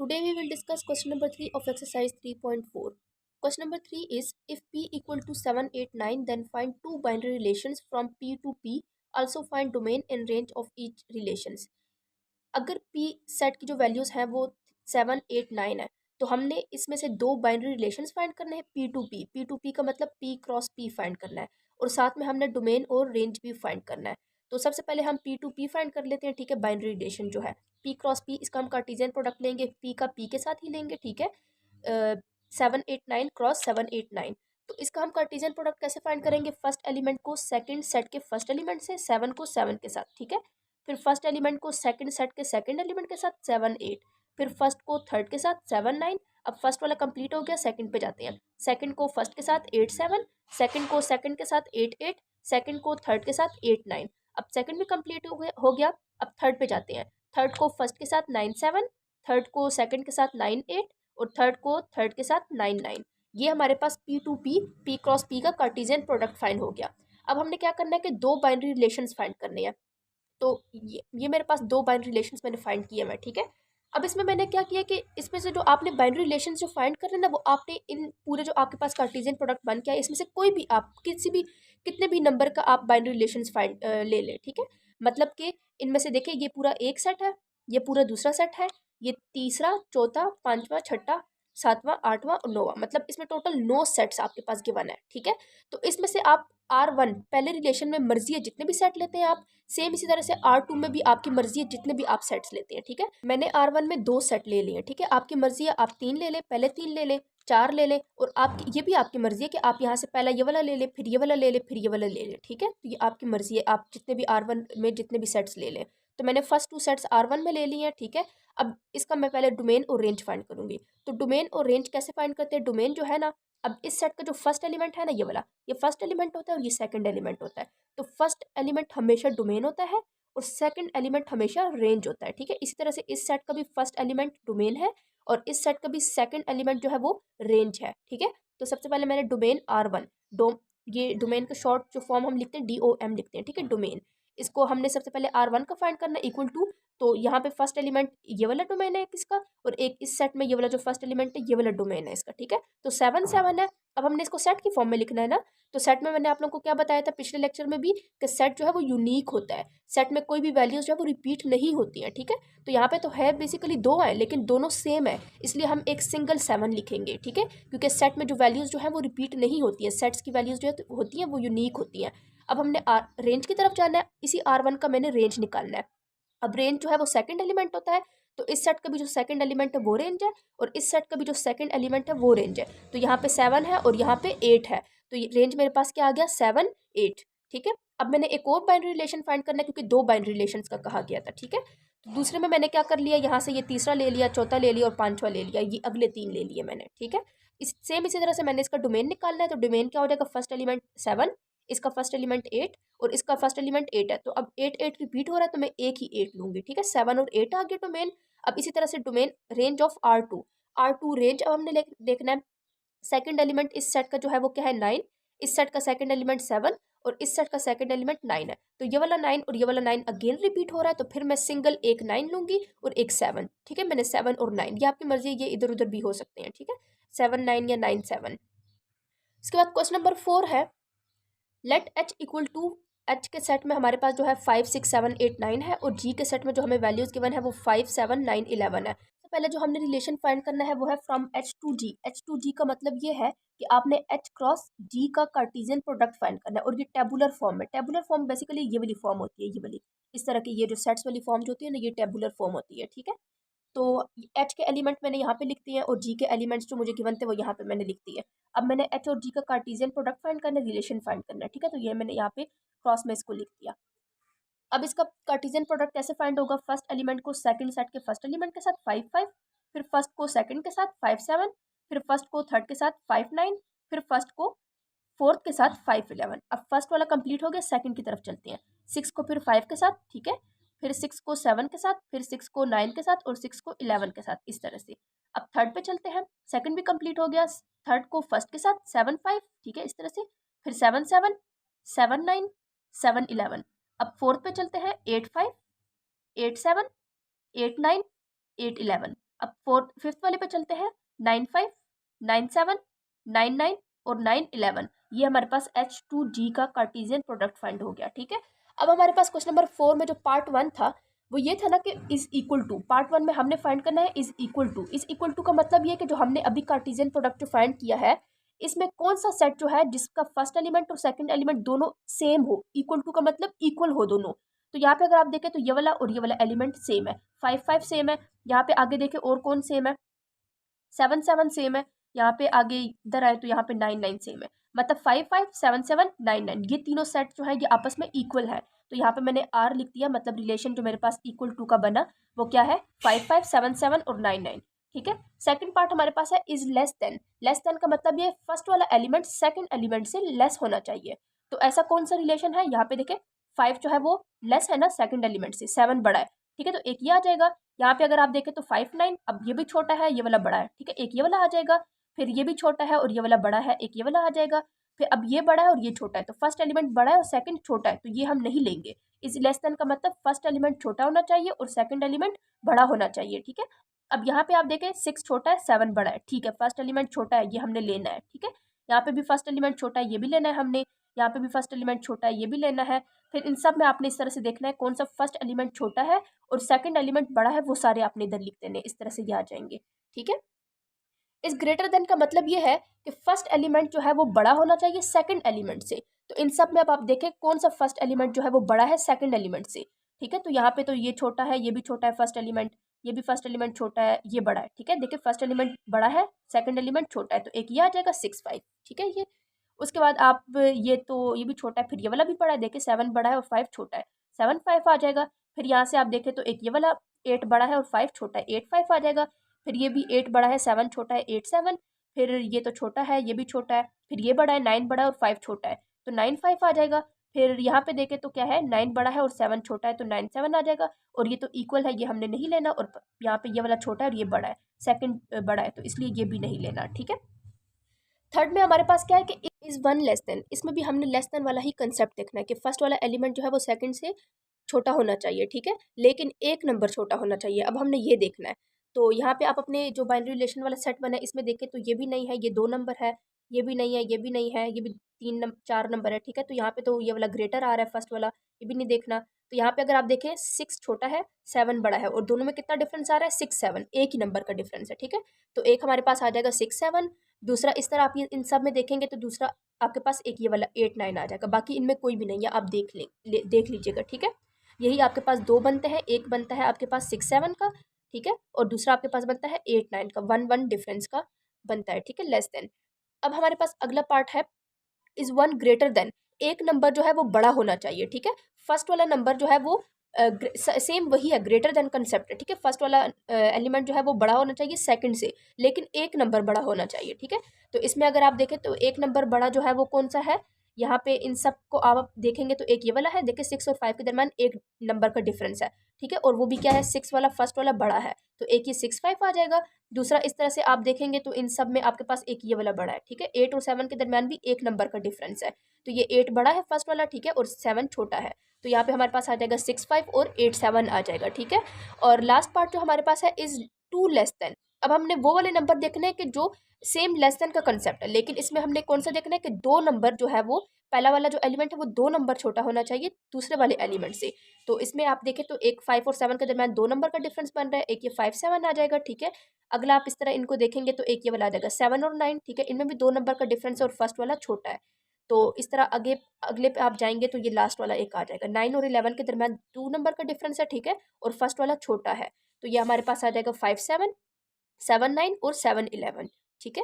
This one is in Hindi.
Today we will discuss question number 3 of exercise 3.4. Question number 3 is if p equal to 7, 8, 9 then find two binary relations from p to p. Also find domain and range of each relations. अगर p सेट की जो वैल्यूज हैं वो 7, 8, 9 है तो हमने इसमें से दो बाइनरी रिलेशंस फाइंड करने हैं पी टू पी का मतलब p क्रॉस p फाइंड करना है और साथ में हमने डोमेन और रेंज भी फाइंड करना है। तो सबसे पहले हम पी टू पी फाइंड कर लेते हैं, ठीक है। बाइनरी रिलेशन जो है p क्रॉस p, इसका हम कार्टेशियन प्रोडक्ट लेंगे, p का p के साथ ही लेंगे, ठीक है। 7, 8, 9 क्रॉस 7, 8, 9। तो इसका हम कार्टेशियन प्रोडक्ट कैसे फाइंड करेंगे? फर्स्ट एलिमेंट को सेकंड सेट के फर्स्ट एलिमेंट से, 7 को 7 के साथ, ठीक है। फिर फर्स्ट एलिमेंट को सेकंड सेट के सेकंड एलिमेंट के साथ 7, 8। फिर फर्स्ट को थर्ड के साथ 7, 9। अब फर्स्ट वाला कंप्लीट हो गया, सेकंड पे जाते हैं। सेकंड को फर्स्ट के साथ 8, 7। सेकंड को सेकंड के साथ 8, 8। सेकंड को थर्ड के साथ 8, 9। अब सेकंड भी कंप्लीट हो गया। अब थर्ड पे जाते हैं। थर्ड को फर्स्ट के साथ 9, 7। थर्ड को सेकंड के साथ 9, 8 और थर्ड को थर्ड के साथ 9, 9। ये हमारे पास P to P, P cross P का कार्टेशियन प्रोडक्ट फाइंड हो गया। अब हमने क्या करना है कि दो बाइनरी रिलेशंस फाइंड करने हैं। तो ये मेरे पास दो बाइनरी रिलेशंस मैंने फाइंड किए हैं, ठीक है। अब इसमें मैंने क्या किया कि इसमें से जो आपने बाइनरी रिलेशंस जो फाइंड कर रहे हैं ना, वो आपने इन पूरे जो आपके पास कार्टेशियन प्रोडक्ट बन के आए इसमें से कोई भी आप कितने भी नंबर का आप बाइनरी रिलेशंस फाइंड ले लें, ठीक है। मतलब कि इनमें से देखिए, ये पूरा एक सेट है, ये पूरा दूसरा सेट है, ये तीसरा, चौथा, पांचवा, छठा, सातवां, आठवां और नौवां, मतलब इसमें टोटल 9 सेट्स आपके पास गिवन है, ठीक है। तो इसमें से आप R1 पहले रिलेशन में मर्जी है जितने भी सेट लेते हैं आप, सेम इसी तरह से R2 में भी आपकी मर्जी है जितने भी आप सेट्स लेते हैं, ठीक है। मैंने R1 में 2 सेट ले लिए, ठीक है। आपकी मर्जी है आप 3 ले लें, पहले 3 ले लें, 4 ले लें, और आप ये भी आपकी मर्जी है कि आप यहाँ से पहला ये वाला ले लें, फिर ये वाला ले लें, फिर ये वाला ले लें, ठीक है। तो ये आपकी मर्जी है, आप जितने भी R1 में जितने भी सेट्स ले लें। तो मैंने फर्स्ट 2 सेट्स R1 में ले लिए हैं, ठीक है। अब इसका मैं पहले डोमेन और रेंज फाइंड करूंगी। तो डोमेन और रेंज कैसे फाइंड करते हैं? डोमेन जो है ना, अब इस सेट का जो फर्स्ट एलिमेंट है ना, ये वाला, ये फर्स्ट एलिमेंट होता है और ये सेकंड एलिमेंट होता है। तो फर्स्ट एलिमेंट हमेशा डोमेन होता है और सेकंड एलिमेंट हमेशा रेंज होता है, ठीक है। इसी तरह से इस सेट का भी फर्स्ट एलिमेंट डोमेन है और इस सेट का भी सेकंड एलिमेंट जो है वो रेंज है, ठीक है। तो सबसे पहले मैंने डोमेन R1, ये डोमेन का शॉर्ट जो फॉर्म हम लिखते हैं DOM लिखते हैं, ठीक है, डोमेन। इसको हमने सबसे पहले R1 का फाइंड करना, इक्वल टू, तो यहाँ पे फर्स्ट एलिमेंट ये वाला डोमेन है किसका, और एक इस सेट में ये वाला जो फर्स्ट एलिमेंट है ये वाला डोमेन है इसका, ठीक है। तो 7, 7 है। अब हमने इसको सेट की फॉर्म में लिखना है ना। तो सेट में मैंने आप लोगों को क्या बताया था पिछले लेक्चर में भी, कि सेट जो है वो यूनिक होता है, सेट में कोई भी वैल्यूज जो है वो रिपीट नहीं होती है, ठीक है। तो यहाँ पे तो है बेसिकली 2 है लेकिन दोनों सेम है, इसलिए हम एक सिंगल 7 लिखेंगे, ठीक है। क्योंकि सेट में जो वैल्यूज जो है वो रिपीट नहीं होती है, सेट्स की वैल्यूज जो है होती हैं वो यूनिक होती हैं। अब हमने रेंज की तरफ जाना है, इसी R1 का मैंने रेंज निकालना है। अब रेंज जो है वो सेकंड एलिमेंट होता है, तो इस सेट का भी जो सेकंड एलिमेंट है वो रेंज है और इस सेट का भी जो सेकंड एलिमेंट है वो रेंज है। तो यहाँ पे 7 है और यहाँ पे 8 है, तो ये रेंज मेरे पास क्या आ गया, 7, 8, ठीक है। अब मैंने एक और बाइनरी रिलेशन फाइंड करना है क्योंकि 2 बाइनरी रिलेशंस का कहा गया था, ठीक है। तो दूसरे में मैंने क्या कर लिया, यहाँ से ये तीसरा ले लिया, चौथा ले लिया और पांचवा ले लिया, ये अगले 3 ले लिए मैंने, ठीक है। इसी तरह से मैंने इसका डोमेन निकालना है। तो डोमेन क्या हो जाएगा, फर्स्ट एलिमेंट 7, इसका फर्स्ट एलिमेंट 8 और इसका फर्स्ट एलिमेंट 8 है। तो अब 8, 8 रिपीट हो रहा है तो मैं एक ही 8 लूंगी, ठीक है। 7 और 8 आ गया डोमेन। अब इसी तरह से domain range of R2 range अब हमने देखना है। सेकंड एलिमेंट इस सेट का जो है वो क्या है, 9। इस सेट का सेकंड एलिमेंट 7 और इस सेट का सेकंड एलिमेंट 9 है। तो ये वाला 9 और ये वाला 9 अगेन रिपीट हो रहा है, तो फिर मैं सिंगल एक 9 लूंगी और एक 7, ठीक है। मैंने 7 और 9, ये आपकी मर्जी है, ये इधर उधर भी हो सकते हैं, ठीक है। 7, 9 या 9, 7। इसके बाद क्वेश्चन नंबर 4 है, let H equal to, H के सेट में हमारे पास जो है 5, 6, 7, 8, 9 है और G के सेट में जो हमें वैल्यूज गिवन है वो 5, 7, 9, 11 है। तो पहले जो हमने रिलेशन फाइंड करना है वो है from H to G। H to G का मतलब ये है कि आपने H क्रॉस G का कार्टेशियन प्रोडक्ट फाइंड करना है और ये टेबुलर फॉर्म है। टेबुलर फॉर्म बेसिकली ये वाली फॉर्म होती है, ये वाली, इस तरह की ये जो सेट्स वाली फॉर्म जो होती है ना, ये टेबुलर फॉर्म होती है, ठीक है। तो H के एलिमेंट मैंने यहाँ पे लिख दिए हैं और G के एलिमेंट्स जो मुझे गिवन थे वो यहाँ पे मैंने लिख दिए। अब मैंने H और G का कार्टेशियन प्रोडक्ट फाइंड करना है, रिलेशन फाइंड करना है, ठीक है। तो ये मैंने यहाँ पे क्रॉस में इसको लिख दिया। अब इसका कार्टेशियन प्रोडक्ट कैसे फाइंड होगा, फर्स्ट एलिमेंट को सेकंड सेट के फर्स्ट एलिमेंट के साथ 5, 5, फिर फर्स्ट को सेकंड के साथ 5, 7, फिर फर्स्ट को थर्ड के साथ 5, 9, फिर फर्स्ट को फोर्थ के साथ 5, 11। अब फर्स्ट वाला कंप्लीट हो गया, सेकंड की तरफ चलते हैं। 6 को फिर 5 के साथ, ठीक है, फिर 6 को 7 के साथ, फिर 6 को 9 के साथ और 6 को 11 के साथ, इस तरह से। अब थर्ड पे चलते हैं, सेकंड भी कंप्लीट हो गया, थर्ड को फर्स्ट के साथ 7, 5, ठीक है, इस तरह से, फिर 7, 7, 7, 9, 7, 11। अब फोर्थ पे चलते हैं, 8, 5, 8, 7, 8, 9, 8, 11। अब फिफ्थ वाले पे चलते हैं। 9 5, 9 7, 9 9 और 9 11, ये हमारे पास H2G का कार्टेशियन प्रोडक्ट फाइंड हो गया। ठीक है, अब हमारे पास क्वेश्चन नंबर 4 में जो पार्ट 1 था वो ये था ना कि इज इक्वल टू, पार्ट 1 में हमने फाइंड करना है is equal to. Is equal to का मतलब ये कि जो हमने अभी कार्टेशियन प्रोडक्ट फाइंड किया है इसमें कौन सा सेट जो है जिसका फर्स्ट एलिमेंट और सेकंड एलिमेंट दोनों सेम हो। इक्वल टू का मतलब इक्वल हो दोनों। तो यहाँ पे अगर आप देखें तो ये वाला और ये वाला एलिमेंट सेम है, 5 5 सेम है। यहाँ पे आगे देखें और कौन सेम है, 7 7 सेम है। यहाँ पे आगे इधर आए तो यहाँ पे 9 9 सेम है। मतलब 5 5 7 7 9 9 ये तीनों सेट जो है ये आपस में इक्वल है। तो यहाँ पे मैंने आर लिख दिया, मतलब रिलेशन जो मेरे पास इक्वल टू का बना वो क्या है, 5 5 7 7 और 9 9। ठीक है, सेकंड पार्ट हमारे पास है is less than. Less than का मतलब ये फर्स्ट वाला एलिमेंट सेकंड एलिमेंट से लेस होना चाहिए। तो ऐसा कौन सा रिलेशन है, यहाँ पे देखें 5 जो है वो लेस है ना सेकंड एलिमेंट से, 7 बड़ा है। ठीक है, तो एक ये आ जाएगा। यहाँ पे अगर आप देखें तो 5 9, अब ये भी छोटा है ये वाला बड़ा है। ठीक है, एक ये वाला आ जाएगा, फिर ये भी छोटा है और ये वाला बड़ा है, एक ये वाला आ जाएगा, फिर अब ये बड़ा है और ये छोटा है। तो फर्स्ट एलिमेंट बड़ा है और सेकंड छोटा है, तो ये हम नहीं लेंगे। इस लेस देन का मतलब फर्स्ट एलिमेंट छोटा होना चाहिए और सेकंड एलिमेंट बड़ा होना चाहिए। ठीक है, अब यहाँ पे आप देखें 6 छोटा है 7 बड़ा है। ठीक है, फर्स्ट एलिमेंट छोटा है ये हमने लेना है। ठीक है, यहाँ पे भी फर्स्ट एलिमेंट छोटा है ये भी लेना है हमने, यहाँ पे भी फर्स्ट एलिमेंट छोटा है ये भी लेना है। फिर इन सब में आपने इस तरह से देखना है कौन सा फर्स्ट एलिमेंट छोटा है और सेकंड एलिमेंट बड़ा है, वो सारे आपने इधर लिख देने, इस तरह से ये आ जाएंगे। ठीक है, इस ग्रेटर देन का मतलब ये है कि फर्स्ट एलिमेंट जो है वो बड़ा होना चाहिए सेकंड एलिमेंट से। तो इन सब में अब आप देखें कौन सा फर्स्ट एलिमेंट जो है वो बड़ा है सेकंड एलिमेंट से। ठीक है, तो यहाँ पे तो ये छोटा है ये भी छोटा है फर्स्ट एलिमेंट, ये भी फर्स्ट एलिमेंट छोटा है ये बड़ा है। ठीक है, देखिए फर्स्ट एलिमेंट बड़ा है सेकंड एलिमेंट छोटा है, तो एक ये आ जाएगा 6 5। ठीक है, ये उसके बाद आप ये तो ये भी छोटा है, फिर ये वाला भी बड़ा है, देखिए 7 बड़ा है और 5 छोटा है, 7 5 आ जाएगा। फिर यहाँ से आप देखें तो एक ये वाला 8 बड़ा है और 5 छोटा है, 8 5 आ जाएगा। फिर ये भी 8 बड़ा है 7 छोटा है, 8 7। फिर ये तो छोटा है ये भी छोटा है, फिर ये बड़ा है 9 बड़ा है और 5 छोटा है, तो 9 5 आ जाएगा। फिर यहाँ पे देखें तो क्या है 9 बड़ा है और 7 छोटा है, तो 9 7 आ जाएगा। और ये तो इक्वल है ये हमने नहीं लेना, और यहाँ पे ये वाला छोटा है और ये बड़ा है, सेकंड बड़ा है, तो इसलिए ये भी नहीं लेना। ठीक है, थर्ड में हमारे पास क्या है कि इज वन लेस देन। इसमें भी हमने लेस देन वाला ही कंसेप्ट देखना है कि फर्स्ट वाला एलिमेंट जो है वो सेकंड से छोटा होना चाहिए। ठीक है, लेकिन एक नंबर छोटा होना चाहिए। अब हमने ये देखना है, तो यहाँ पे आप अपने जो बाइनरी रिलेशन वाला सेट बना है इसमें देखें तो ये भी नहीं है, ये 2 नंबर है, ये भी नहीं है, ये भी नहीं है, ये भी 4 नंबर है। ठीक है, तो यहाँ पे तो ये वाला ग्रेटर आ रहा है फर्स्ट वाला, ये भी नहीं देखना। तो यहाँ पे अगर आप देखें 6 छोटा है 7 बड़ा है और दोनों में कितना डिफरेंस आ रहा है 6 7, एक ही नंबर का डिफरेंस है। ठीक है, तो एक हमारे पास आ जाएगा 6 7। दूसरा इस तरह आप ये इन सब में देखेंगे तो दूसरा आपके पास एक ये वाला 8 9 आ जाएगा, बाकी इनमें कोई भी नहीं है, आप देख लीजिएगा। ठीक है, यही आपके पास 2 बनते हैं, एक बनता है आपके पास 6 7 का। ठीक है, और दूसरा आपके पास बनता है 8 9 का, 1 1 डिफरेंस का बनता है। ठीक है, लेस देन। अब हमारे पास अगला पार्ट है इज वन ग्रेटर देन। एक नंबर जो है वो बड़ा होना चाहिए। ठीक है, फर्स्ट वाला नंबर जो है वो सेम वही है, ग्रेटर देन कंसेप्ट है। ठीक है, फर्स्ट वाला एलिमेंट जो है वो बड़ा होना चाहिए सेकंड से, लेकिन एक नंबर बड़ा होना चाहिए। ठीक है, तो इसमें अगर आप देखें तो एक नंबर बड़ा जो है वो कौन सा है, यहाँ पे इन सब को आप देखेंगे तो एक ये वाला है, देखिए 6 और 5 के दरम्यान एक नंबर का डिफरेंस है। ठीक है, और वो भी क्या है 6 वाला फर्स्ट वाला बड़ा है, तो एक ये 6 5 आ जाएगा। दूसरा इस तरह से आप देखेंगे तो इन सब में आपके पास एक ये वाला बड़ा है। ठीक है, 8 और 7 के दरम्यान भी एक नंबर का डिफरेंस है, तो ये 8 बड़ा है फर्स्ट वाला। ठीक है, और 7 छोटा है, तो यहाँ पे हमारे पास आ जाएगा 6 5 और 8 7 आ जाएगा। ठीक है, और लास्ट पार्ट जो हमारे पास है इज 2 लेस देन। अब हमने वो वाले नंबर देखने हैं कि जो सेम लेस देन का कंसेप्ट है, लेकिन इसमें हमने कौन सा देखना है कि 2 नंबर जो है वो पहला वाला जो एलिमेंट है वो 2 नंबर छोटा होना चाहिए दूसरे वाले एलिमेंट से। तो इसमें आप देखें तो एक 5 और 7 के दरम्यान 2 नंबर का डिफरेंस बन रहा है, एक ये 5 7 आ जाएगा। ठीक है, अगला आप इस तरह इनको देखेंगे तो एक ये वाला आ जाएगा 7 और 9। ठीक है, इनमें भी 2 नंबर का डिफरेंस है और फर्स्ट वाला छोटा है। तो इस तरह आगे अगले पे आप जाएंगे तो ये लास्ट वाला एक आ जाएगा, 9 और 11 के दरम्यान 2 नंबर का डिफरेंस है। ठीक है, और फर्स्ट वाला छोटा है, तो ये हमारे पास आ जाएगा 5 7 7 9 और 7 11। ठीक है।